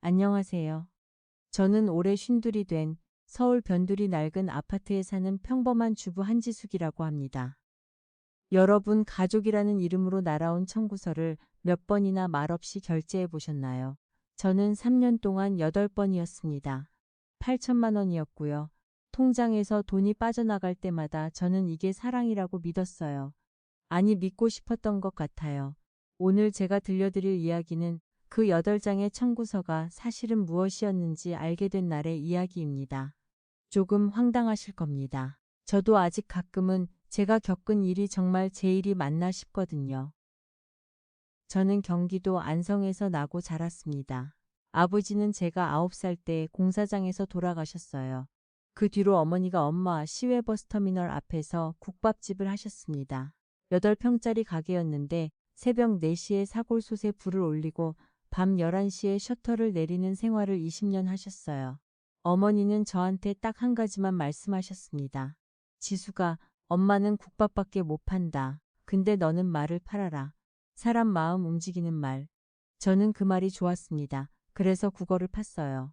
안녕하세요. 저는 올해 쉰둘이 된 서울 변두리 낡은 아파트에 사는 평범한 주부 한지숙이라고 합니다. 여러분, 가족이라는 이름으로 날아온 청구서를 몇 번이나 말없이 결제해 보셨나요? 저는 3년 동안 8번이었습니다. 8천만 원이었고요. 통장에서 돈이 빠져나갈 때마다 저는 이게 사랑이라고 믿었어요. 아니, 믿고 싶었던 것 같아요. 오늘 제가 들려드릴 이야기는 그 8장의 청구서가 사실은 무엇이었는지 알게 된 날의 이야기입니다. 조금 황당하실 겁니다. 저도 아직 가끔은 제가 겪은 일이 정말 제 일이 맞나 싶거든요. 저는 경기도 안성에서 나고 자랐습니다. 아버지는 제가 9살 때 공사장에서 돌아가셨어요. 그 뒤로 어머니가 엄마 시외버스터미널 앞에서 국밥집을 하셨습니다. 8평짜리 가게였는데 새벽 4시에 사골솥에 불을 올리고 밤 11시에 셔터를 내리는 생활을 20년 하셨어요. 어머니는 저한테 딱 한 가지만 말씀하셨습니다. 지수가, 엄마는 국밥밖에 못 판다. 근데 너는 말을 팔아라. 사람 마음 움직이는 말. 저는 그 말이 좋았습니다. 그래서 국어를 팠어요.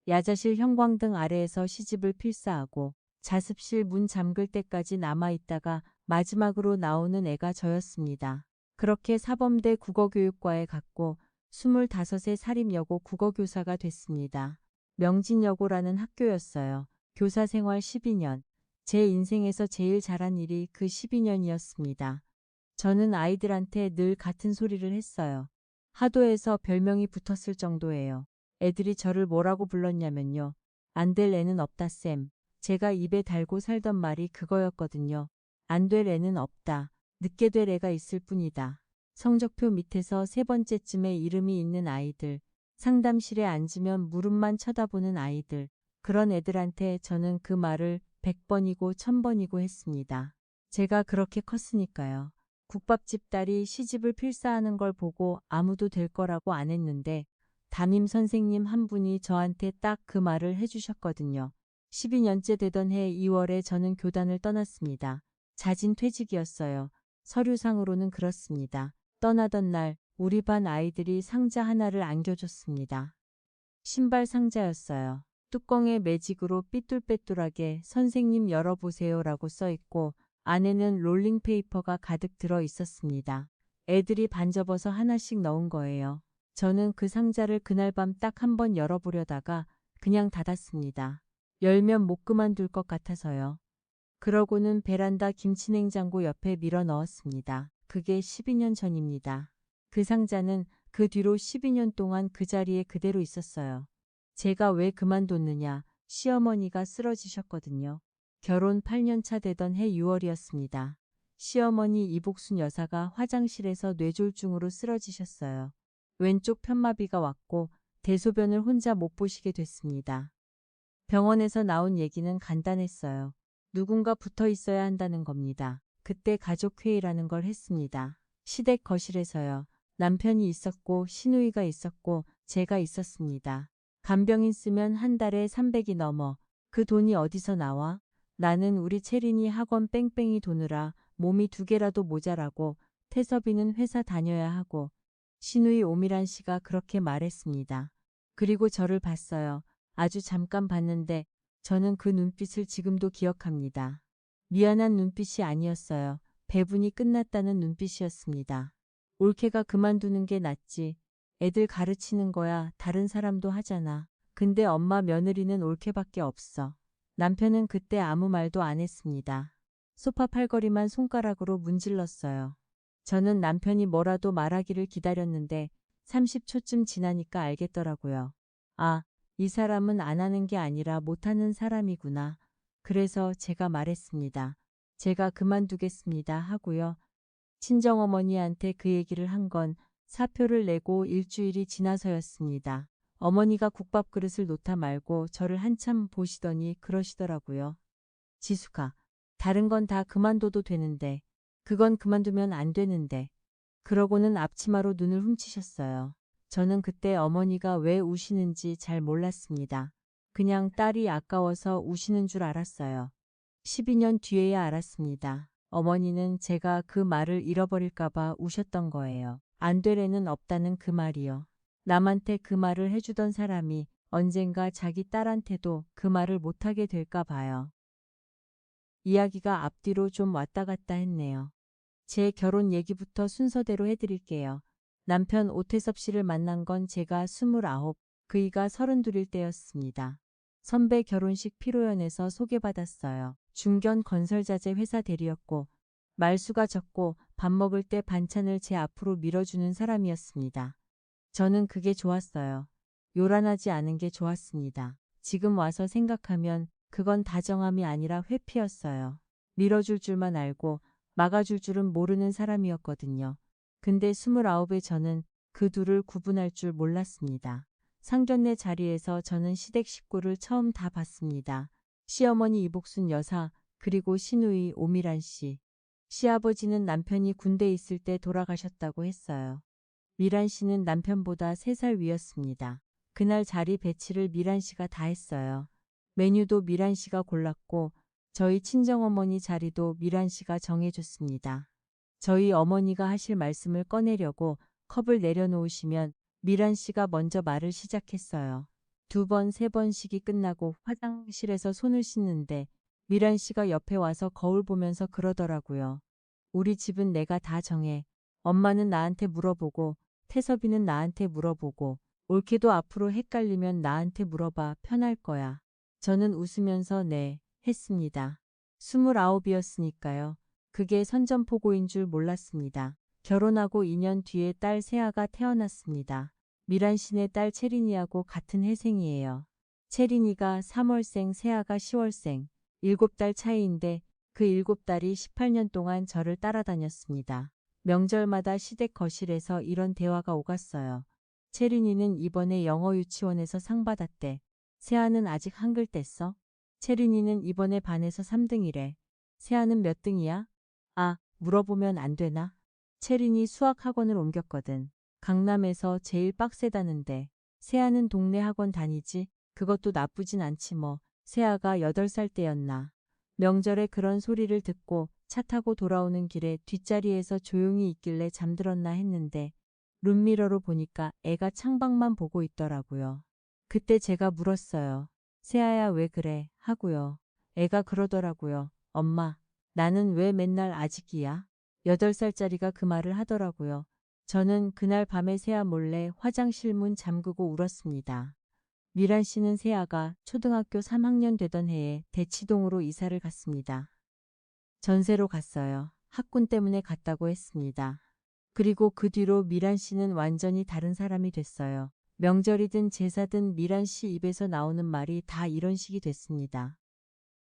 야자실 형광등 아래에서 시집을 필사하고 자습실 문 잠글 때까지 남아있다가 마지막으로 나오는 애가 저였습니다. 그렇게 사범대 국어교육과에 갔고 25세 사립여고 국어교사가 됐습니다. 명진여고라는 학교였어요. 교사 생활 12년. 제 인생에서 제일 잘한 일이 그 12년이었습니다. 저는 아이들한테 늘 같은 소리를 했어요. 하도해서 별명이 붙었을 정도예요. 애들이 저를 뭐라고 불렀냐면요. 안 될 애는 없다 쌤. 제가 입에 달고 살던 말이 그거였거든요. 안 될 애는 없다. 늦게 될 애가 있을 뿐이다. 성적표 밑에서 3번째쯤에 이름이 있는 아이들, 상담실에 앉으면 무릎만 쳐다보는 아이들, 그런 애들한테 저는 그 말을 100번이고 1000번이고 했습니다. 제가 그렇게 컸으니까요. 국밥집 딸이 시집을 필사하는 걸 보고 아무도 될 거라고 안 했는데 담임 선생님 한 분이 저한테 딱 그 말을 해주셨거든요. 12년째 되던 해 2월에 저는 교단을 떠났습니다. 자진 퇴직이었어요. 서류상으로는 그렇습니다. 떠나던 날 우리 반 아이들이 상자 하나를 안겨줬습니다. 신발 상자였어요. 뚜껑에 매직으로 삐뚤빼뚤하게 선생님 열어보세요라고 써있고 안에는 롤링페이퍼가 가득 들어 있었습니다. 애들이 반접어서 하나씩 넣은 거예요. 저는 그 상자를 그날 밤 딱 한 번 열어보려다가 그냥 닫았습니다. 열면 못 그만둘 것 같아서요. 그러고는 베란다 김치냉장고 옆에 밀어 넣었습니다. 그게 12년 전입니다. 그 상자는 그 뒤로 12년 동안 그 자리에 그대로 있었어요. 제가 왜 그만뒀느냐, 시어머니가 쓰러지셨거든요. 결혼 8년 차 되던 해 6월이었습니다. 시어머니 이복순 여사가 화장실에서 뇌졸중으로 쓰러지셨어요. 왼쪽 편마비가 왔고 대소변을 혼자 못 보시게 됐습니다. 병원에서 나온 얘기는 간단했어요. 누군가 붙어 있어야 한다는 겁니다. 그때 가족회의라는 걸 했습니다. 시댁 거실에서요. 남편이 있었고 시누이가 있었고 제가 있었습니다. 간병인 쓰면 한 달에 300이 넘어. 그 돈이 어디서 나와? 나는 우리 채린이 학원 뺑뺑이 도느라 몸이 2개라도 모자라고 태섭이는 회사 다녀야 하고 시누이 오미란 씨가 그렇게 말했습니다. 그리고 저를 봤어요. 아주 잠깐 봤는데 저는 그 눈빛을 지금도 기억합니다. 미안한 눈빛이 아니었어요. 배분이 끝났다는 눈빛이었습니다. 올케가 그만두는 게 낫지. 애들 가르치는 거야 다른 사람도 하잖아. 근데 엄마 며느리는 올케밖에 없어. 남편은 그때 아무 말도 안 했습니다. 소파 팔걸이만 손가락으로 문질렀어요. 저는 남편이 뭐라도 말하기를 기다렸는데 30초쯤 지나니까 알겠더라고요. 아, 이 사람은 안 하는 게 아니라 못하는 사람이구나. 그래서 제가 말했습니다. 제가 그만두겠습니다 하고요. 친정어머니한테 그 얘기를 한 건 사표를 내고 일주일이 지나서였습니다. 어머니가 국밥 그릇을 놓다 말고 저를 한참 보시더니 그러시더라고요. 지수가, 다른 건 다 그만둬도 되는데 그건 그만두면 안 되는데. 그러고는 앞치마로 눈을 훔치셨어요. 저는 그때 어머니가 왜 우시는지 잘 몰랐습니다. 그냥 딸이 아까워서 우시는 줄 알았어요. 12년 뒤에야 알았습니다. 어머니는 제가 그 말을 잃어버릴까봐 우셨던 거예요. 안 될 애는 없다는 그 말이요. 남한테 그 말을 해주던 사람이 언젠가 자기 딸한테도 그 말을 못하게 될까 봐요. 이야기가 앞뒤로 좀 왔다 갔다 했네요. 제 결혼 얘기부터 순서대로 해드릴게요. 남편 오태섭 씨를 만난 건 제가 29, 그이가 32일 때였습니다. 선배 결혼식 피로연에서 소개받았어요. 중견 건설자재 회사 대리였고 말수가 적고 밥 먹을 때 반찬을 제 앞으로 밀어주는 사람이었습니다. 저는 그게 좋았어요. 요란하지 않은 게 좋았습니다. 지금 와서 생각하면 그건 다정함이 아니라 회피였어요. 밀어줄 줄만 알고 막아줄 줄은 모르는 사람이었거든요. 근데 29의 저는 그 둘을 구분할 줄 몰랐습니다. 상견례 자리에서 저는 시댁 식구를 처음 다 봤습니다. 시어머니 이복순 여사, 그리고 시누이 오미란 씨. 시아버지는 남편이 군대에 있을 때 돌아가셨다고 했어요. 미란 씨는 남편보다 3살 위였습니다. 그날 자리 배치를 미란 씨가 다 했어요. 메뉴도 미란 씨가 골랐고 저희 친정어머니 자리도 미란 씨가 정해줬습니다. 저희 어머니가 하실 말씀을 꺼내려고 컵을 내려놓으시면 미란 씨가 먼저 말을 시작했어요. 2번, 3번씩이 끝나고 화장실에서 손을 씻는데 미란 씨가 옆에 와서 거울 보면서 그러더라고요. 우리 집은 내가 다 정해. 엄마는 나한테 물어보고 태섭이는 나한테 물어보고 올케도 앞으로 헷갈리면 나한테 물어봐. 편할 거야. 저는 웃으면서 네, 했습니다. 29이었으니까요. 그게 선전포고인 줄 몰랐습니다. 결혼하고 2년 뒤에 딸 세아가 태어났습니다. 미란 씨네 딸 채린이하고 같은 해생이에요. 채린이가 3월생, 세아가 10월생. 7달 차이인데 그 7달이 18년 동안 저를 따라다녔습니다. 명절마다 시댁 거실에서 이런 대화가 오갔어요. 채린이는 이번에 영어 유치원에서 상 받았대. 세아는 아직 한글 뗐어? 채린이는 이번에 반에서 3등이래. 세아는 몇 등이야? 아, 물어보면 안 되나? 채린이 수학 학원을 옮겼거든. 강남에서 제일 빡세다는데. 세아는 동네 학원 다니지? 그것도 나쁘진 않지 뭐. 세아가 8살 때였나. 명절에 그런 소리를 듣고 차 타고 돌아오는 길에 뒷자리에서 조용히 있길래 잠들었나 했는데 룸미러로 보니까 애가 창밖만 보고 있더라고요. 그때 제가 물었어요. 세아야 왜 그래? 하고요. 애가 그러더라고요. 엄마, 나는 왜 맨날 아직이야? 8살짜리가 그 말을 하더라고요. 저는 그날 밤에 세아 몰래 화장실 문 잠그고 울었습니다. 미란 씨는 세아가 초등학교 3학년 되던 해에 대치동으로 이사를 갔습니다. 전세로 갔어요. 학군 때문에 갔다고 했습니다. 그리고 그 뒤로 미란 씨는 완전히 다른 사람이 됐어요. 명절이든 제사든 미란 씨 입에서 나오는 말이 다 이런 식이 됐습니다.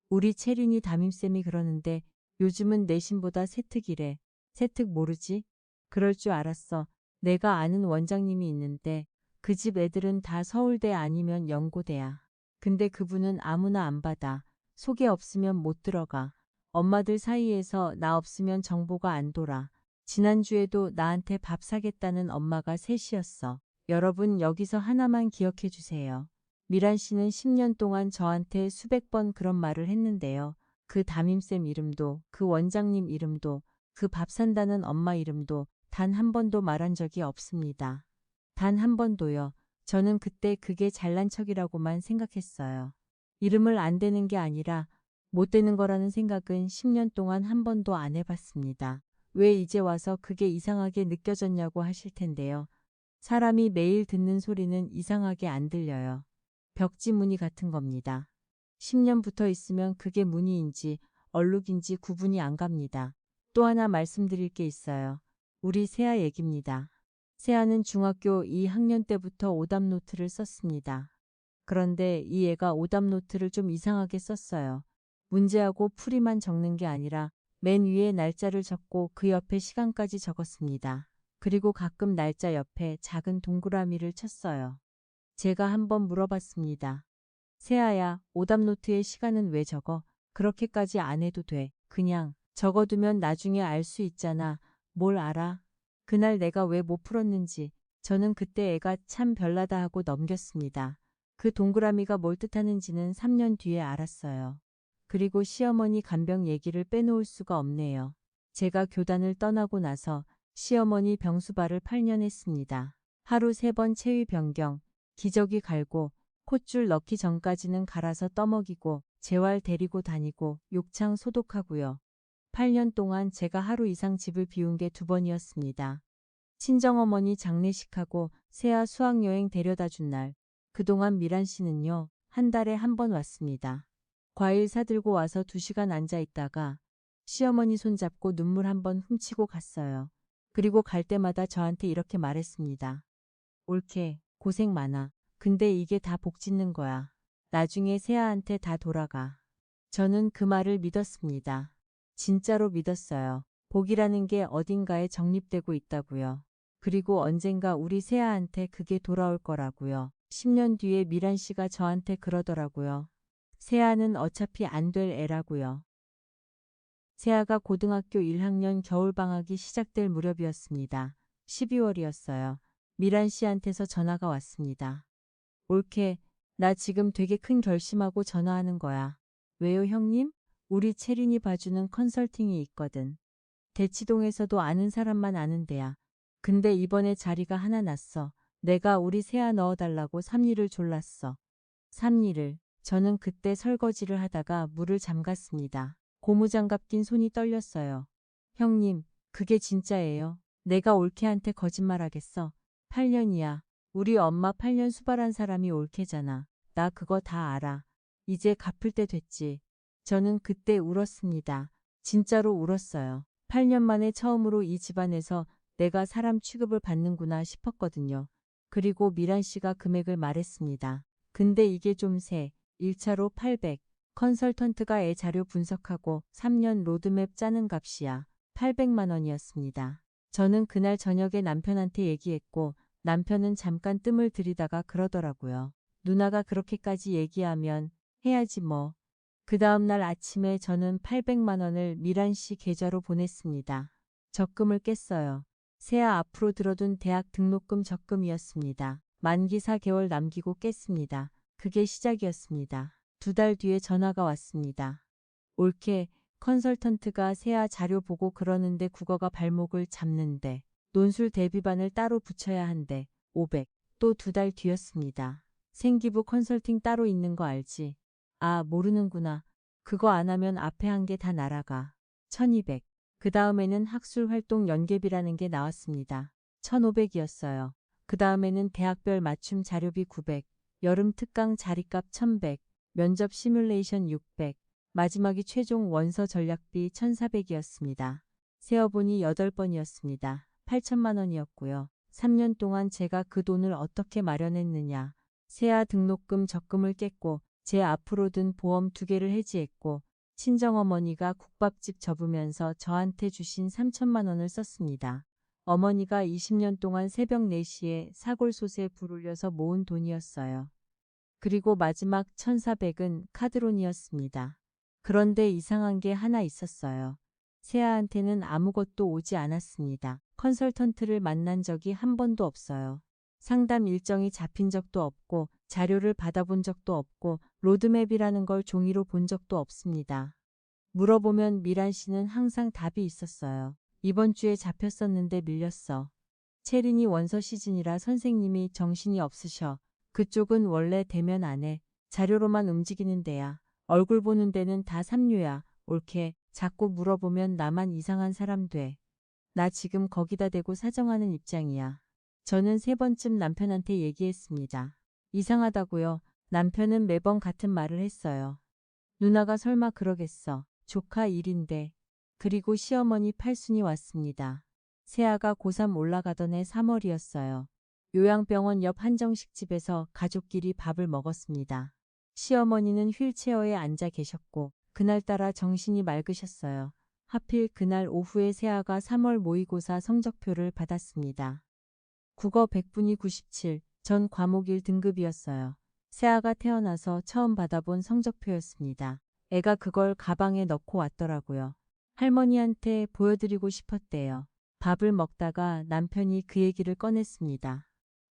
우리 채린이 담임쌤이 그러는데 요즘은 내신보다 세특이래. 세특 모르지? 그럴 줄 알았어. 내가 아는 원장님이 있는데 그 집 애들은 다 서울대 아니면 연고대야. 근데 그분은 아무나 안 받아. 소개 없으면 못 들어가. 엄마들 사이에서 나 없으면 정보가 안 돌아. 지난주에도 나한테 밥 사겠다는 엄마가 셋이었어. 여러분 여기서 하나만 기억해 주세요. 미란 씨는 10년 동안 저한테 수백 번 그런 말을 했는데요. 그 담임쌤 이름도, 그 원장님 이름도, 그 밥 산다는 엄마 이름도 단 한 번도 말한 적이 없습니다. 단 한 번도요. 저는 그때 그게 잘난 척이라고만 생각했어요. 이름을 안 대는 게 아니라 못 되는 거라는 생각은 10년 동안 한 번도 안 해봤습니다. 왜 이제 와서 그게 이상하게 느껴졌냐고 하실 텐데요. 사람이 매일 듣는 소리는 이상하게 안 들려요. 벽지 무늬 같은 겁니다. 10년 붙어 있으면 그게 무늬인지 얼룩인지 구분이 안 갑니다. 또 하나 말씀드릴 게 있어요. 우리 세아 얘기입니다. 세아는 중학교 2학년 때부터 오답 노트를 썼습니다. 그런데 이 애가 오답 노트를 좀 이상하게 썼어요. 문제하고 풀이만 적는 게 아니라 맨 위에 날짜를 적고 그 옆에 시간까지 적었습니다. 그리고 가끔 날짜 옆에 작은 동그라미를 쳤어요. 제가 한번 물어봤습니다. 세아야, 오답노트에 시간은 왜 적어? 그렇게까지 안 해도 돼. 그냥 적어두면 나중에 알 수 있잖아. 뭘 알아? 그날 내가 왜 못 풀었는지. 저는 그때 애가 참 별나다 하고 넘겼습니다. 그 동그라미가 뭘 뜻하는지는 3년 뒤에 알았어요. 그리고 시어머니 간병 얘기를 빼놓을 수가 없네요. 제가 교단을 떠나고 나서 시어머니 병수발을 8년 했습니다. 하루 3번 체위 변경, 기저귀 갈고 콧줄 넣기 전까지는 갈아서 떠먹이고 재활 데리고 다니고 욕창 소독하고요. 8년 동안 제가 하루 이상 집을 비운 게 2번이었습니다. 친정어머니 장례식하고 새아 수학여행 데려다 준 날. 그동안 미란 씨는요, 한 달에 1번 왔습니다. 과일 사들고 와서 2시간 앉아 있다가 시어머니 손잡고 눈물 1번 훔치고 갔어요. 그리고 갈 때마다 저한테 이렇게 말했습니다. 옳게, 고생 많아. 근데 이게 다 복 짓는 거야. 나중에 새아한테 다 돌아가. 저는 그 말을 믿었습니다. 진짜로 믿었어요. 복이라는 게 어딘가에 정립되고 있다고요. 그리고 언젠가 우리 새아한테 그게 돌아올 거라고요. 10년 뒤에 미란 씨가 저한테 그러더라고요. 새아는 어차피 안 될 애라고요. 새아가 고등학교 1학년 겨울방학이 시작될 무렵이었습니다. 12월이었어요. 미란 씨한테서 전화가 왔습니다. 옳게, 나 지금 되게 큰 결심하고 전화하는 거야. 왜요, 형님? 우리 채린이 봐주는 컨설팅이 있거든. 대치동에서도 아는 사람만 아는 데야. 근데 이번에 자리가 하나 났어. 내가 우리 새아 넣어달라고 삼리를 졸랐어. 삼리를. 저는 그때 설거지를 하다가 물을 잠갔습니다. 고무장갑 낀 손이 떨렸어요. 형님, 그게 진짜예요. 내가 올케한테 거짓말하겠어. 8년이야. 우리 엄마 8년 수발한 사람이 올케잖아. 나 그거 다 알아. 이제 갚을 때 됐지. 저는 그때 울었습니다. 진짜로 울었어요. 8년 만에 처음으로 이 집안에서 내가 사람 취급을 받는구나 싶었거든요. 그리고 미란 씨가 금액을 말했습니다. 근데 이게 좀 세. 1차로 800. 컨설턴트가 애 자료 분석하고 3년 로드맵 짜는 값이야. 800만 원이었습니다. 저는 그날 저녁에 남편한테 얘기했고 남편은 잠깐 뜸을 들이다가 그러더라고요. 누나가 그렇게까지 얘기하면 해야지 뭐. 그 다음날 아침에 저는 800만 원을 미란 씨 계좌로 보냈습니다. 적금을 깼어요. 새아 앞으로 들어둔 대학 등록금 적금이었습니다. 만기 4개월 남기고 깼습니다. 그게 시작이었습니다. 2달 뒤에 전화가 왔습니다. 옳게, 컨설턴트가 새아 자료 보고 그러는데 국어가 발목을 잡는데 논술 대비반을 따로 붙여야 한대. 500. 또 2달 뒤였습니다. 생기부 컨설팅 따로 있는 거 알지? 아, 모르는구나. 그거 안 하면 앞에 한 게 다 날아가. 1200. 그 다음에는 학술활동 연계비라는 게 나왔습니다. 1500이었어요. 그 다음에는 대학별 맞춤 자료비 900, 여름 특강 자리값 1100, 면접 시뮬레이션 600, 마지막이 최종 원서 전략비 1400이었습니다. 세어보니 8번이었습니다. 8천만 원이었고요. 3년 동안 제가 그 돈을 어떻게 마련했느냐. 새아 등록금 적금을 깼고 제 앞으로 든 보험 2개를 해지했고 친정어머니가 국밥집 접으면서 저한테 주신 3천만 원을 썼습니다. 어머니가 20년 동안 새벽 4시에 사골솥에 불 올려서 모은 돈이었어요. 그리고 마지막 1400은 카드론이었습니다. 그런데 이상한 게 하나 있었어요. 새아한테는 아무것도 오지 않았습니다. 컨설턴트를 만난 적이 한 번도 없어요. 상담 일정이 잡힌 적도 없고 자료를 받아본 적도 없고 로드맵이라는 걸 종이로 본 적도 없습니다. 물어보면 미란 씨는 항상 답이 있었어요. 이번 주에 잡혔었는데 밀렸어. 채린이 원서 시즌이라 선생님이 정신이 없으셔. 그쪽은 원래 대면 안 해. 자료로만 움직이는 데야. 얼굴 보는 데는 다 삼류야. 옳게. 자꾸 물어보면 나만 이상한 사람 돼. 나 지금 거기다 대고 사정하는 입장이야. 저는 3번쯤 남편한테 얘기했습니다. 이상하다고요. 남편은 매번 같은 말을 했어요. 누나가 설마 그러겠어. 조카 일인데. 그리고 시어머니 팔순이 왔습니다. 새아가 고3 올라가던 해 3월이었어요. 요양병원 옆 한정식집에서 가족끼리 밥을 먹었습니다. 시어머니는 휠체어에 앉아 계셨고 그날따라 정신이 맑으셨어요. 하필 그날 오후에 새아가 3월 모의고사 성적표를 받았습니다. 국어 100분위 97, 전 과목 1등급이었어요. 새아가 태어나서 처음 받아본 성적표였습니다. 애가 그걸 가방에 넣고 왔더라고요. 할머니한테 보여드리고 싶었대요. 밥을 먹다가 남편이 그 얘기를 꺼냈습니다.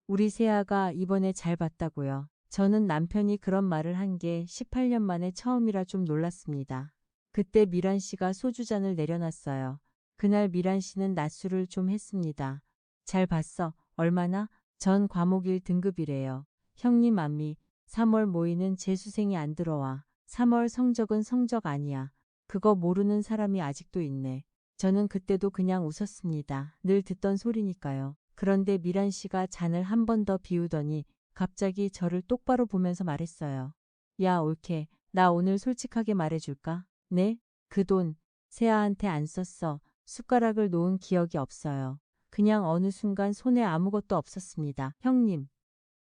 우리 새아가 이번에 잘 봤다고요. 저는 남편이 그런 말을 한 게 18년 만에 처음이라 좀 놀랐습니다. 그때 미란 씨가 소주잔을 내려놨어요. 그날 미란 씨는 낮술을 좀 했습니다. 잘 봤어. 얼마나? 전 과목 1 등급이래요. 형님 맘미 3월 모의는 재수생이 안 들어와. 3월 성적은 성적 아니야. 그거 모르는 사람이 아직도 있네. 저는 그때도 그냥 웃었습니다. 늘 듣던 소리니까요. 그런데 미란 씨가 잔을 한 번 더 비우더니 갑자기 저를 똑바로 보면서 말했어요. 야, 올케. 나 오늘 솔직하게 말해줄까? 네? 그 돈 세아한테 안 썼어. 숟가락을 놓은 기억이 없어요. 그냥 어느 순간 손에 아무것도 없었습니다. 형님,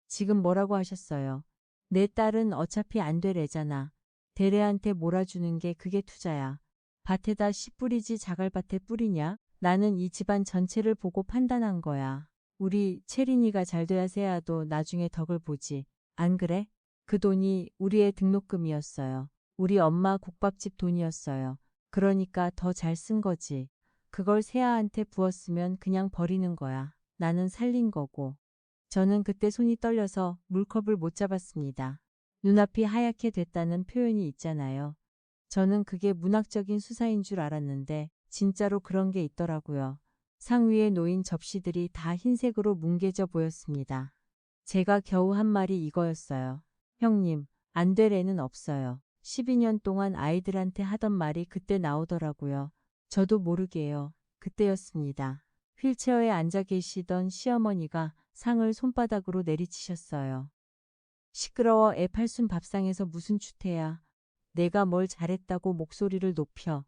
지금 뭐라고 하셨어요? 내 딸은 어차피 안 되래잖아. 대래한테 몰아주는 게 그게 투자야. 밭에다 씨 뿌리지 자갈밭에 뿌리냐? 나는 이 집안 전체를 보고 판단한 거야. 우리 채린이가 잘 돼야 세아도 나중에 덕을 보지. 안 그래? 그 돈이 우리의 등록금이었어요. 우리 엄마 국밥집 돈이었어요. 그러니까 더 잘 쓴 거지. 그걸 세아한테 부었으면 그냥 버리는 거야. 나는 살린 거고. 저는 그때 손이 떨려서 물컵을 못 잡았습니다. 눈앞이 하얗게 됐다는 표현이 있잖아요. 저는 그게 문학적인 수사인 줄 알았는데 진짜로 그런 게 있더라고요. 상 위에 놓인 접시들이 다 흰색으로 뭉개져 보였습니다. 제가 겨우 한 말이 이거였어요. 형님, 안 될 애는 없어요. 12년 동안 아이들한테 하던 말이 그때 나오더라고요. 저도 모르게요. 그때였습니다. 휠체어에 앉아 계시던 시어머니가 상을 손바닥으로 내리치셨어요. 시끄러워 애 팔순 밥상에서 무슨 추태야. 내가 뭘 잘했다고 목소리를 높여.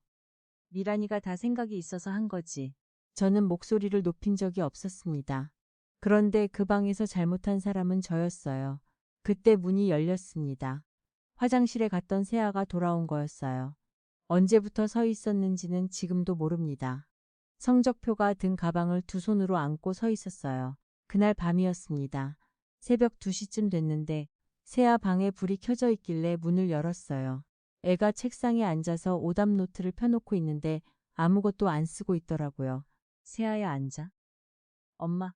미란이가 다 생각이 있어서 한 거지. 저는 목소리를 높인 적이 없었습니다. 그런데 그 방에서 잘못한 사람은 저였어요. 그때 문이 열렸습니다. 화장실에 갔던 세아가 돌아온 거였어요. 언제부터 서 있었는지는 지금도 모릅니다. 성적표가 든 가방을 두 손으로 안고 서 있었어요. 그날 밤이었습니다. 새벽 2시쯤 됐는데 세아 방에 불이 켜져 있길래 문을 열었어요. 애가 책상에 앉아서 오답 노트를 펴놓고 있는데 아무것도 안 쓰고 있더라고요. 세아야 앉아. 엄마,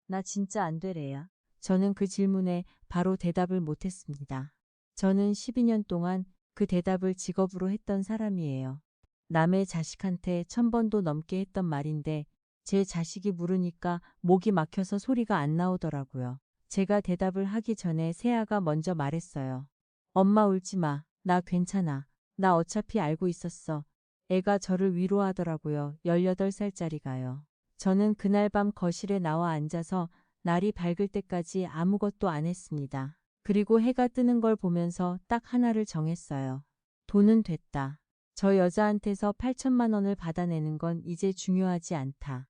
나 진짜 안 되래야. 저는 그 질문에 바로 대답을 못했습니다. 저는 12년 동안 그 대답을 직업으로 했던 사람이에요. 남의 자식한테 1000번도 넘게 했던 말인데 제 자식이 물으니까 목이 막혀서 소리가 안 나오더라고요. 제가 대답을 하기 전에 세아가 먼저 말했어요. 엄마 울지 마. 나 괜찮아. 나 어차피 알고 있었어. 애가 저를 위로하더라고요. 18살짜리가요. 저는 그날 밤 거실에 나와 앉아서 날이 밝을 때까지 아무것도 안 했습니다. 그리고 해가 뜨는 걸 보면서 딱 하나를 정했어요. 돈은 됐다. 저 여자한테서 8천만 원을 받아내는 건 이제 중요하지 않다.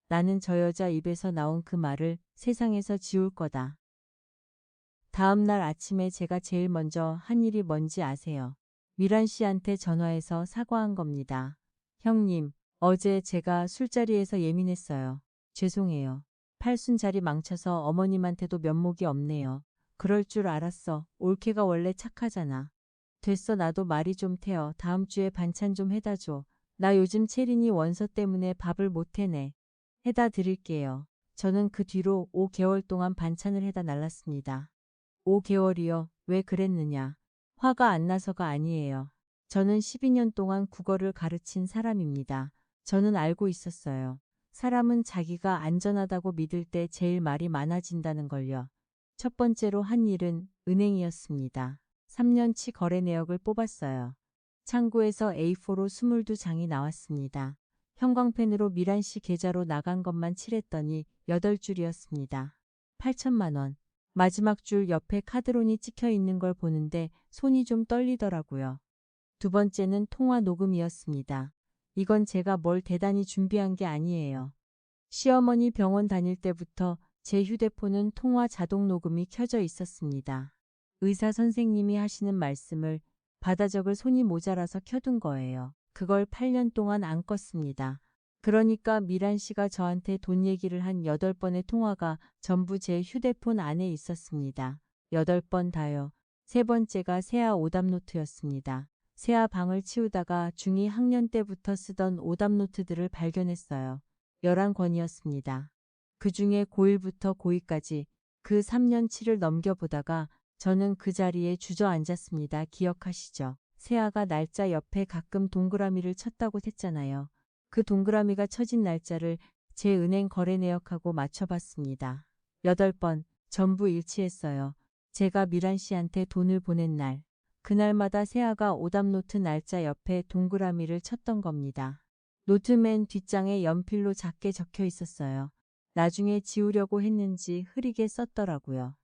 나는 저 여자 입에서 나온 그 말을 세상에서 지울 거다. 다음 날 아침에 제가 제일 먼저 한 일이 뭔지 아세요? 미란 씨한테 전화해서 사과한 겁니다. 형님, 어제 제가 술자리에서 예민했어요. 죄송해요. 팔순자리 망쳐서 어머님한테도 면목이 없네요. 그럴 줄 알았어. 올케가 원래 착하잖아. 됐어, 나도 말이 좀 태어. 다음 주에 반찬 좀 해다 줘. 나 요즘 채린이 원서 때문에 밥을 못 해내. 해다 드릴게요. 저는 그 뒤로 5개월 동안 반찬을 해다 날랐습니다. 5개월이요? 왜 그랬느냐? 화가 안 나서가 아니에요. 저는 12년 동안 국어를 가르친 사람입니다. 저는 알고 있었어요. 사람은 자기가 안전하다고 믿을 때 제일 말이 많아진다는 걸요. 첫 번째로 한 일은 은행이었습니다. 3년치 거래 내역을 뽑았어요. 창구에서 A4로 22장이 나왔습니다. 형광펜으로 미란 씨 계좌로 나간 것만 칠했더니 8줄이었습니다. 8천만 원. 마지막 줄 옆에 카드론이 찍혀 있는 걸 보는데 손이 좀 떨리더라고요. 두 번째는 통화 녹음이었습니다. 이건 제가 뭘 대단히 준비한 게 아니에요. 시어머니 병원 다닐 때부터 제 휴대폰은 통화 자동 녹음이 켜져 있었습니다. 의사 선생님이 하시는 말씀을 받아 적을 손이 모자라서 켜둔 거예요. 그걸 8년 동안 안 껐습니다. 그러니까 미란 씨가 저한테 돈 얘기를 한 8번의 통화가 전부 제 휴대폰 안에 있었습니다. 8번 다요. 세 번째가 세아 오답노트였습니다. 세아 방을 치우다가 중2 학년 때부터 쓰던 오답노트들을 발견했어요. 11권이었습니다. 그 중에 고1부터 고2까지 그 3년치를 넘겨보다가 저는 그 자리에 주저앉았습니다. 기억하시죠? 세아가 날짜 옆에 가끔 동그라미를 쳤다고 했잖아요. 그 동그라미가 쳐진 날짜를 제 은행 거래 내역하고 맞춰봤습니다. 8번 전부 일치했어요. 제가 미란 씨한테 돈을 보낸 날, 그날마다 세아가 오답노트 날짜 옆에 동그라미를 쳤던 겁니다. 노트 맨 뒷장에 연필로 작게 적혀 있었어요. 나중에 지우려고 했는지 흐리게 썼더라고요.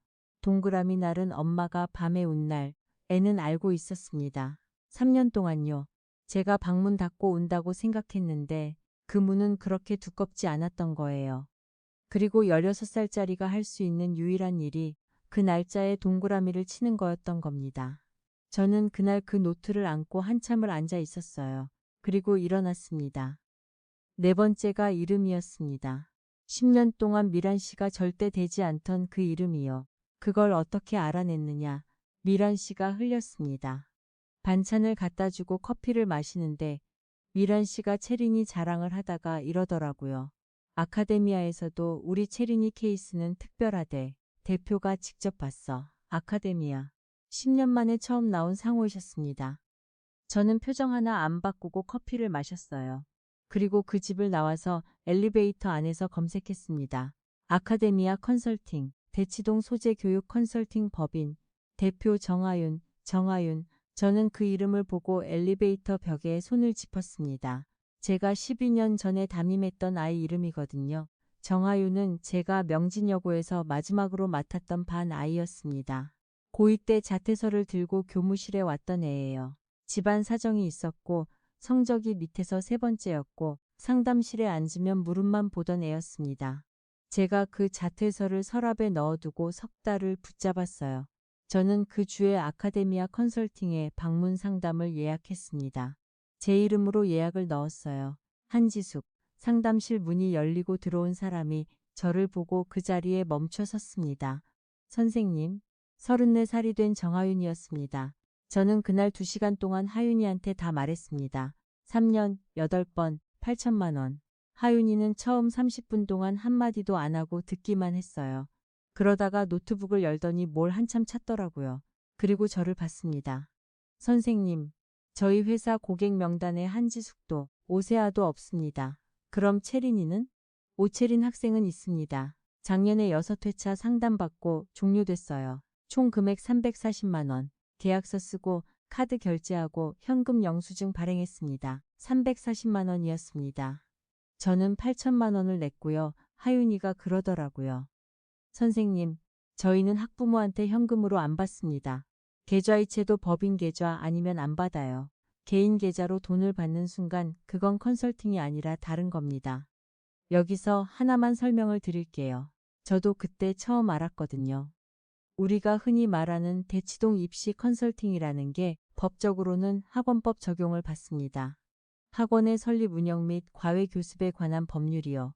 동그라미 날은 엄마가 밤에 운 날, 애는 알고 있었습니다. 3년 동안요. 제가 방문 닫고 온다고 생각했는데 그 문은 그렇게 두껍지 않았던 거예요. 그리고 16살짜리가 할 수 있는 유일한 일이 그 날짜에 동그라미를 치는 거였던 겁니다. 저는 그날 그 노트를 안고 한참을 앉아 있었어요. 그리고 일어났습니다. 네 번째가 이름이었습니다. 10년 동안 미란 씨가 절대 되지 않던 그 이름이요. 그걸 어떻게 알아냈느냐. 미란 씨가 흘렸습니다. 반찬을 갖다 주고 커피를 마시는데 미란 씨가 채린이 자랑을 하다가 이러더라고요. 아카데미아에서도 우리 채린이 케이스는 특별하대. 대표가 직접 봤어. 아카데미아. 10년 만에 처음 나온 상호이셨습니다. 저는 표정 하나 안 바꾸고 커피를 마셨어요. 그리고 그 집을 나와서 엘리베이터 안에서 검색했습니다. 아카데미아 컨설팅, 대치동 소재 교육 컨설팅 법인, 대표 정하윤. 저는 그 이름을 보고 엘리베이터 벽에 손을 짚었습니다. 제가 12년 전에 담임했던 아이 이름이거든요. 정하윤은 제가 명진여고에서 마지막으로 맡았던 반 아이였습니다. 고2 때 자퇴서를 들고 교무실에 왔던 애예요. 집안 사정이 있었고 성적이 밑에서 3번째였고 상담실에 앉으면 무릎만 보던 애였습니다. 제가 그 자퇴서를 서랍에 넣어두고 석 달을 붙잡았어요. 저는 그 주에 아카데미아 컨설팅에 방문 상담을 예약했습니다. 제 이름으로 예약을 넣었어요. 한지숙. 상담실 문이 열리고 들어온 사람이 저를 보고 그 자리에 멈춰 섰습니다. 선생님, 34살이 된 정하윤이었습니다. 저는 그날 2시간 동안 하윤이한테 다 말했습니다. 3년, 8번, 8천만 원. 하윤이는 처음 30분 동안 한마디도 안 하고 듣기만 했어요. 그러다가 노트북을 열더니 뭘 한참 찾더라고요. 그리고 저를 봤습니다. 선생님, 저희 회사 고객 명단에 한지숙도 오세아도 없습니다. 그럼 채린이는? 오채린 학생은 있습니다. 작년에 6회차 상담받고 종료됐어요. 총 금액 340만 원. 계약서 쓰고 카드 결제하고 현금 영수증 발행했습니다. 340만 원이었습니다. 저는 8천만 원을 냈고요. 하윤이가 그러더라고요. 선생님, 저희는 학부모한테 현금으로 안 받습니다. 계좌이체도 법인 계좌 아니면 안 받아요. 개인 계좌로 돈을 받는 순간 그건 컨설팅이 아니라 다른 겁니다. 여기서 하나만 설명을 드릴게요. 저도 그때 처음 알았거든요. 우리가 흔히 말하는 대치동 입시 컨설팅이라는 게 법적으로는 학원법 적용을 받습니다. 학원의 설립 운영 및 과외 교습에 관한 법률이요.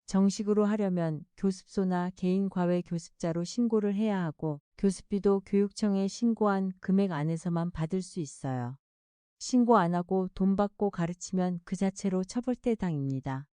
정식으로 하려면 교습소나 개인 과외 교습자로 신고를 해야 하고 교습비도 교육청에 신고한 금액 안에서만 받을 수 있어요. 신고 안 하고 돈 받고 가르치면 그 자체로 처벌대상입니다.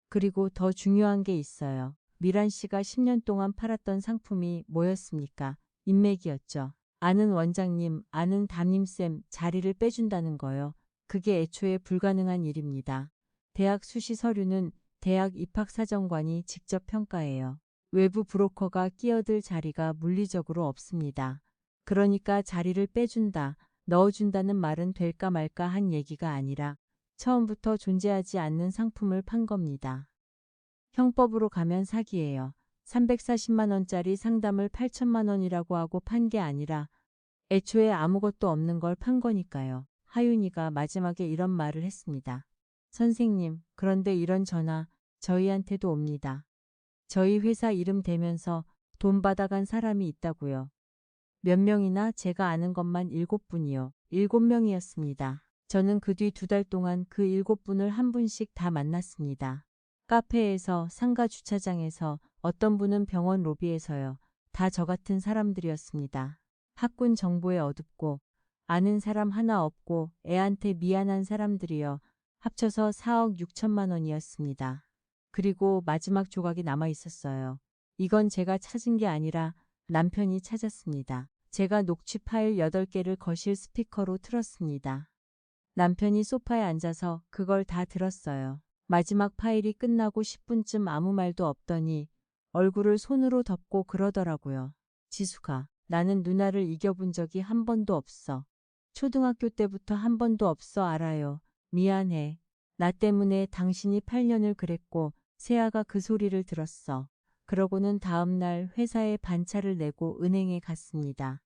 그리고 더 중요한 게 있어요. 미란 씨가 10년 동안 팔았던 상품이 뭐였습니까? 인맥이었죠. 아는 원장님, 아는 담임쌤 자리를 빼준다는 거요. 그게 애초에 불가능한 일입니다. 대학 수시 서류는 대학 입학사정관이 직접 평가해요. 외부 브로커가 끼어들 자리가 물리적으로 없습니다. 그러니까 자리를 빼준다, 넣어준다는 말은 될까 말까 한 얘기가 아니라 처음부터 존재하지 않는 상품을 판 겁니다. 형법으로 가면 사기예요. 340만 원짜리 상담을 8천만 원이라고 하고 판 게 아니라 애초에 아무것도 없는 걸 판 거니까요. 하윤이가 마지막에 이런 말을 했습니다. 선생님, 그런데 이런 전화 저희한테도 옵니다. 저희 회사 이름 대면서 돈 받아간 사람이 있다고요. 몇 명이나 제가 아는 것만 7분이요. 7명이었습니다. 저는 그 뒤 2달 동안 그 7분을 한 분씩 다 만났습니다. 카페에서, 상가 주차장에서, 어떤 분은 병원 로비에서요. 다 저 같은 사람들이었습니다. 학군 정보에 어둡고 아는 사람 하나 없고 애한테 미안한 사람들이요. 합쳐서 4억 6천만 원이었습니다. 그리고 마지막 조각이 남아 있었어요. 이건 제가 찾은 게 아니라 남편이 찾았습니다. 제가 녹취 파일 8개를 거실 스피커로 틀었습니다. 남편이 소파에 앉아서 그걸 다 들었어요. 마지막 파일이 끝나고 10분쯤 아무 말도 없더니 얼굴을 손으로 덮고 그러더라고요. 지수가, 나는 누나를 이겨본 적이 한 번도 없어. 초등학교 때부터 한 번도 없어 알아요. 미안해. 나 때문에 당신이 8년을 그랬고 세아가 그 소리를 들었어. 그러고는 다음 날 회사에 반차를 내고 은행에 갔습니다.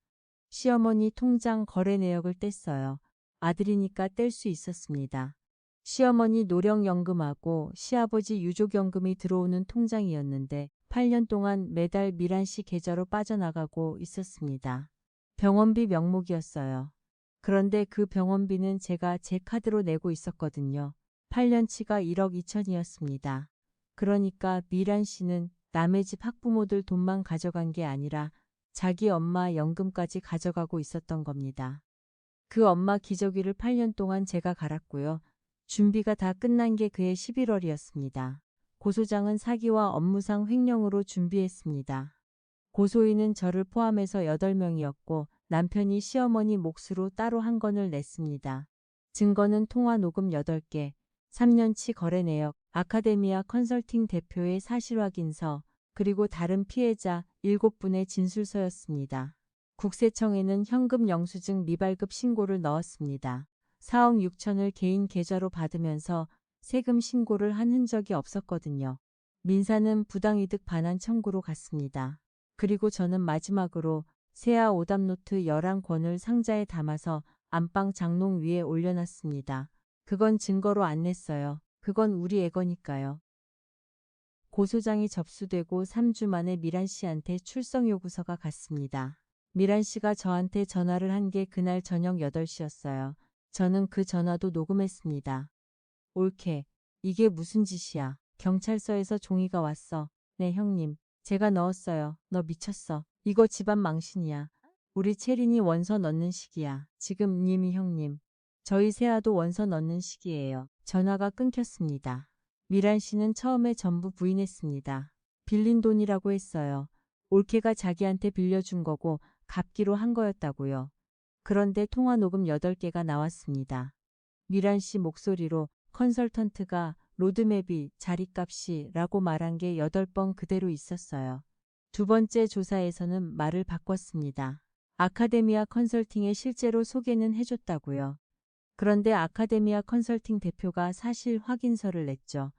시어머니 통장 거래 내역을 뗐어요. 아들이니까 뗄 수 있었습니다. 시어머니 노령연금하고 시아버지 유족연금이 들어오는 통장이었는데 8년 동안 매달 미란 씨 계좌로 빠져나가고 있었습니다. 병원비 명목이었어요. 그런데 그 병원비는 제가 제 카드로 내고 있었거든요. 8년치가 1억 2천이었습니다. 그러니까 미란 씨는 남의 집 학부모들 돈만 가져간 게 아니라 자기 엄마 연금까지 가져가고 있었던 겁니다. 그 엄마 기저귀를 8년 동안 제가 갈았고요. 준비가 다 끝난 게 그해 11월이었습니다. 고소장은 사기와 업무상 횡령으로 준비했습니다. 고소인은 저를 포함해서 8명이었고 남편이 시어머니 몫으로 따로 한 건을 냈습니다. 증거는 통화 녹음 8개, 3년치 거래 내역, 아카데미아 컨설팅 대표의 사실 확인서, 그리고 다른 피해자 7분의 진술서였습니다. 국세청에는 현금 영수증 미발급 신고를 넣었습니다. 4억 6천을 개인 계좌로 받으면서 세금 신고를 한 흔적이 없었거든요. 민사는 부당이득 반환 청구로 갔습니다. 그리고 저는 마지막으로 세아 오답노트 11권을 상자에 담아서 안방 장롱 위에 올려놨습니다. 그건 증거로 안 냈어요. 그건 우리 애거니까요. 고소장이 접수되고 3주 만에 미란 씨한테 출석 요구서가 갔습니다. 미란 씨가 저한테 전화를 한 게 그날 저녁 8시였어요. 저는 그 전화도 녹음했습니다. 옳게. 이게 무슨 짓이야. 경찰서에서 종이가 왔어. 네 형님. 제가 넣었어요. 너 미쳤어. 이거 집안 망신이야. 우리 채린이 원서 넣는 시기야. 지금 님이 형님. 저희 세아도 원서 넣는 시기예요. 전화가 끊겼습니다. 미란 씨는 처음에 전부 부인했습니다. 빌린 돈이라고 했어요. 올케가 자기한테 빌려준 거고 갚기로 한 거였다고요. 그런데 통화 녹음 8개가 나왔습니다. 미란 씨 목소리로 컨설턴트가 로드맵이 자리값이 라고 말한 게 8번 그대로 있었어요. 두 번째 조사에서는 말을 바꿨습니다. 아카데미아 컨설팅에 실제로 소개는 해줬다고요. 그런데 아카데미아 컨설팅 대표가 사실 확인서를 냈죠.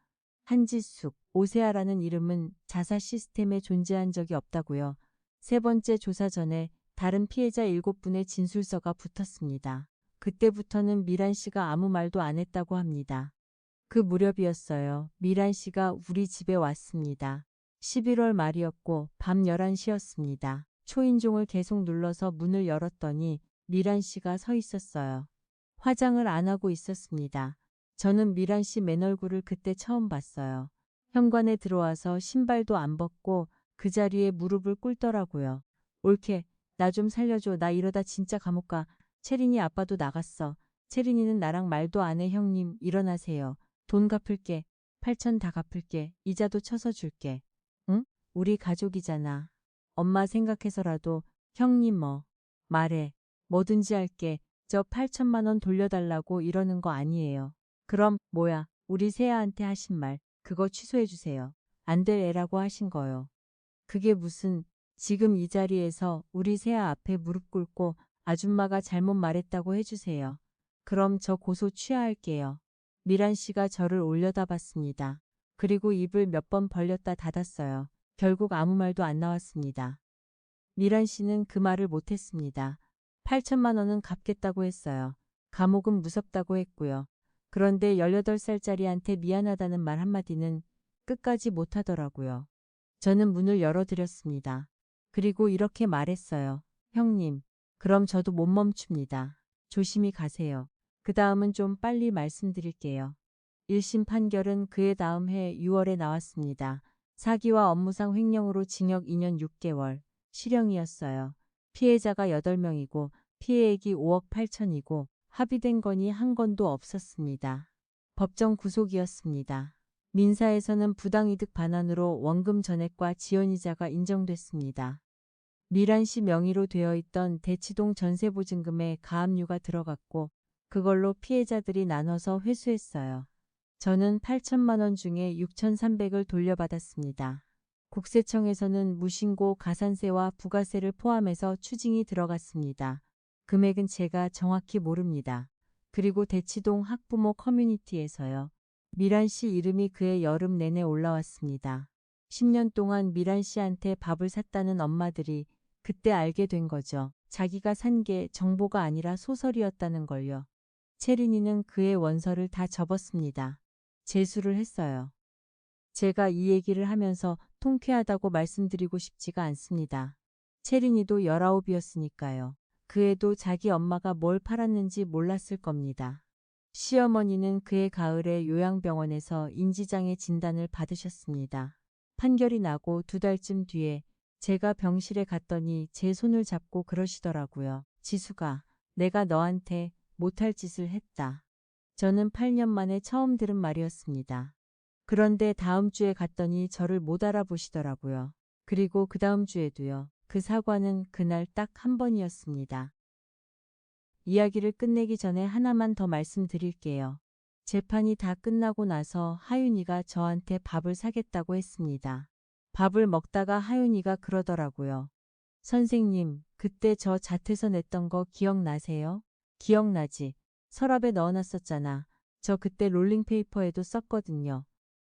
한지숙, 오세아라는 이름은 자사 시스템에 존재한 적이 없다고요. 세 번째 조사 전에 다른 피해자 7분의 진술서가 붙었습니다. 그때부터는 미란 씨가 아무 말도 안 했다고 합니다. 그 무렵이었어요. 미란 씨가 우리 집에 왔습니다. 11월 말이었고 밤 11시였습니다. 초인종을 계속 눌러서 문을 열었더니 미란 씨가 서 있었어요. 화장을 안 하고 있었습니다. 저는 미란 씨 맨얼굴을 그때 처음 봤어요. 현관에 들어와서 신발도 안 벗고 그 자리에 무릎을 꿇더라고요. 옳게, 나 좀 살려줘. 나 이러다 진짜 감옥 가. 채린이 아빠도 나갔어. 채린이는 나랑 말도 안 해. 형님, 일어나세요. 돈 갚을게. 8천 다 갚을게. 이자도 쳐서 줄게. 응? 우리 가족이잖아. 엄마 생각해서라도 형님 말해. 뭐든지 할게. 저 8천만 원 돌려달라고 이러는 거 아니에요. 그럼 뭐야? 우리 세아한테 하신 말 그거 취소해 주세요. 안 될 애라고 하신 거요. 그게 무슨 지금 이 자리에서 우리 세아 앞에 무릎 꿇고 아줌마가 잘못 말했다고 해주세요. 그럼 저 고소 취하할게요. 미란 씨가 저를 올려다봤습니다. 그리고 입을 몇 번 벌렸다 닫았어요. 결국 아무 말도 안 나왔습니다. 미란 씨는 그 말을 못했습니다. 8천만 원은 갚겠다고 했어요. 감옥은 무섭다고 했고요. 그런데 18살짜리한테 미안하다는 말 한마디는 끝까지 못하더라고요. 저는 문을 열어드렸습니다. 그리고 이렇게 말했어요. 형님, 그럼 저도 못 멈춥니다. 조심히 가세요. 그 다음은 좀 빨리 말씀드릴게요. 1심 판결은 그해 다음 해 6월에 나왔습니다. 사기와 업무상 횡령으로 징역 2년 6개월, 실형이었어요. 피해자가 8명이고 피해액이 5억 8천이고 합의된 건이 한 건도 없었습니다. 법정 구속이었습니다. 민사에서는 부당이득 반환으로 원금 전액과 지연이자가 인정됐습니다. 미란 씨 명의로 되어 있던 대치동 전세보증금에 가압류가 들어갔고 그걸로 피해자들이 나눠서 회수했어요. 저는 8천만 원 중에 6,300을 돌려받았습니다. 국세청에서는 무신고 가산세와 부가세를 포함해서 추징이 들어갔습니다. 금액은 제가 정확히 모릅니다. 그리고 대치동 학부모 커뮤니티에서요. 미란 씨 이름이 그해 여름 내내 올라왔습니다. 10년 동안 미란 씨한테 밥을 샀다는 엄마들이 그때 알게 된 거죠. 자기가 산 게 정보가 아니라 소설이었다는 걸요. 채린이는 그의 원서를 다 접었습니다. 재수를 했어요. 제가 이 얘기를 하면서 통쾌하다고 말씀드리고 싶지가 않습니다. 채린이도 19이었으니까요. 그 애도 자기 엄마가 뭘 팔았는지 몰랐을 겁니다. 시어머니는 그해 가을에 요양병원에서 인지장애 진단을 받으셨습니다. 판결이 나고 2달쯤 뒤에 제가 병실에 갔더니 제 손을 잡고 그러시더라고요. 지수가 내가 너한테 못할 짓을 했다. 저는 8년 만에 처음 들은 말이었습니다. 그런데 다음 주에 갔더니 저를 못 알아보시더라고요. 그리고 그 다음 주에도요. 그 사과는 그날 딱 한 번이었습니다. 이야기를 끝내기 전에 하나만 더 말씀드릴게요. 재판이 다 끝나고 나서 하윤이가 저한테 밥을 사겠다고 했습니다. 밥을 먹다가 하윤이가 그러더라고요. 선생님, 그때 저 자퇴서 냈던 거 기억나세요? 기억나지? 서랍에 넣어놨었잖아. 저 그때 롤링페이퍼에도 썼거든요.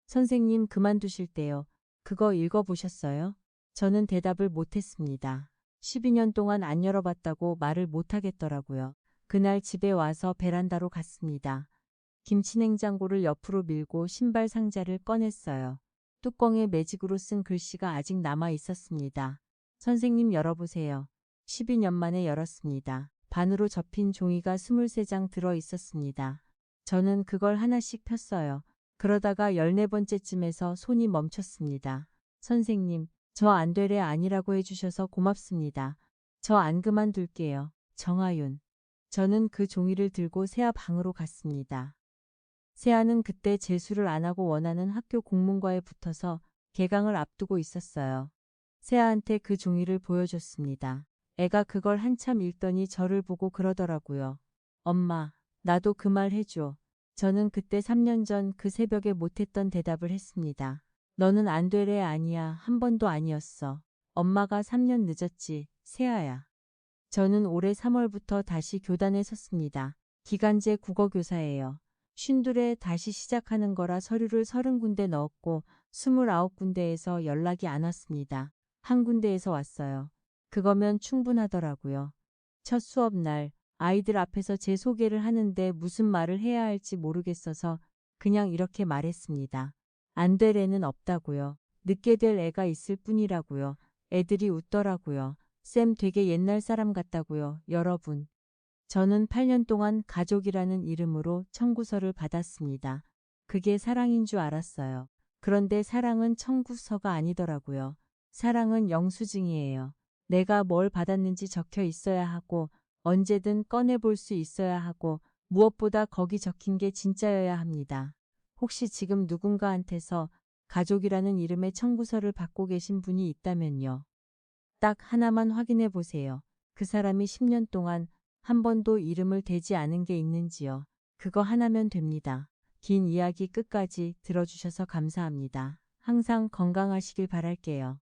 선생님 그만두실 때요. 그거 읽어보셨어요? 저는 대답을 못했습니다. 12년 동안 안 열어봤다고 말을 못하겠더라고요. 그날 집에 와서 베란다로 갔습니다. 김치냉장고를 옆으로 밀고 신발 상자를 꺼냈어요. 뚜껑에 매직으로 쓴 글씨가 아직 남아 있었습니다. 선생님 열어보세요. 12년 만에 열었습니다. 반으로 접힌 종이가 23장 들어 있었습니다. 저는 그걸 하나씩 폈어요. 그러다가 14번째쯤에서 손이 멈췄습니다. 선생님, 저 안 되래 아니라고 해주셔서 고맙습니다. 저 안 그만둘게요. 정하윤. 저는 그 종이를 들고 세아 방으로 갔습니다. 세아는 그때 재수를 안 하고 원하는 학교 공문과에 붙어서 개강을 앞두고 있었어요. 세아한테 그 종이를 보여줬습니다. 애가 그걸 한참 읽더니 저를 보고 그러더라고요. 엄마, 나도 그 말 해줘. 저는 그때 3년 전 그 새벽에 못했던 대답을 했습니다. 너는 안 되래 아니야. 한 번도 아니었어. 엄마가 3년 늦었지. 세아야. 저는 올해 3월부터 다시 교단에 섰습니다. 기간제 국어교사예요. 쉰둘에 다시 시작하는 거라 서류를 30군데 넣었고 29군데에서 연락이 안 왔습니다. 한 군데에서 왔어요. 그거면 충분하더라고요. 첫 수업 날 아이들 앞에서 제 소개를 하는데 무슨 말을 해야 할지 모르겠어서 그냥 이렇게 말했습니다. 안 될 애는 없다고요. 늦게 될 애가 있을 뿐이라고요. 애들이 웃더라고요. 쌤 되게 옛날 사람 같다고요. 여러분. 저는 8년 동안 가족이라는 이름으로 청구서를 받았습니다. 그게 사랑인 줄 알았어요. 그런데 사랑은 청구서가 아니더라고요. 사랑은 영수증이에요. 내가 뭘 받았는지 적혀 있어야 하고 언제든 꺼내볼 수 있어야 하고 무엇보다 거기 적힌 게 진짜여야 합니다. 혹시 지금 누군가한테서 가족이라는 이름의 청구서를 받고 계신 분이 있다면요. 딱 하나만 확인해 보세요. 그 사람이 10년 동안 한 번도 이름을 대지 않은 게 있는지요. 그거 하나면 됩니다. 긴 이야기 끝까지 들어주셔서 감사합니다. 항상 건강하시길 바랄게요.